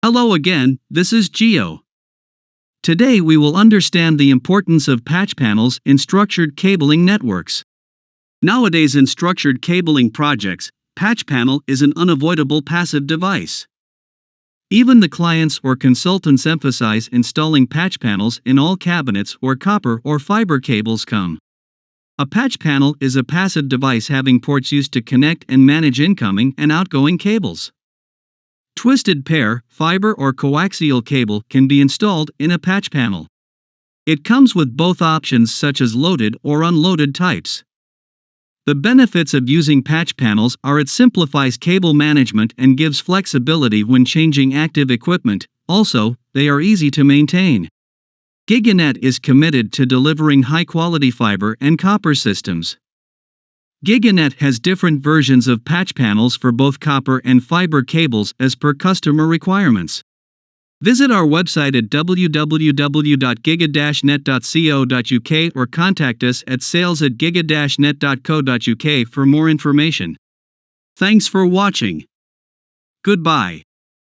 Hello again, this is Geo. Today we will understand the importance of patch panels in structured cabling networks. Nowadays in structured cabling projects, patch panel is an unavoidable passive device. Even the clients or consultants emphasize installing patch panels in all cabinets where copper or fiber cables come. A patch panel is a passive device having ports used to connect and manage incoming and outgoing cables. Twisted pair, fiber or coaxial cable can be installed in a patch panel. It comes with both options such as loaded or unloaded types. The benefits of using patch panels are it simplifies cable management and gives flexibility when changing active equipment. Also, they are easy to maintain. GigaNet is committed to delivering high-quality fiber and copper systems. GigaNet has different versions of patch panels for both copper and fiber cables as per customer requirements. Visit our website at www.giga-net.co.uk or contact us at sales@giga-net.co.uk for more information. Thanks for watching. Goodbye.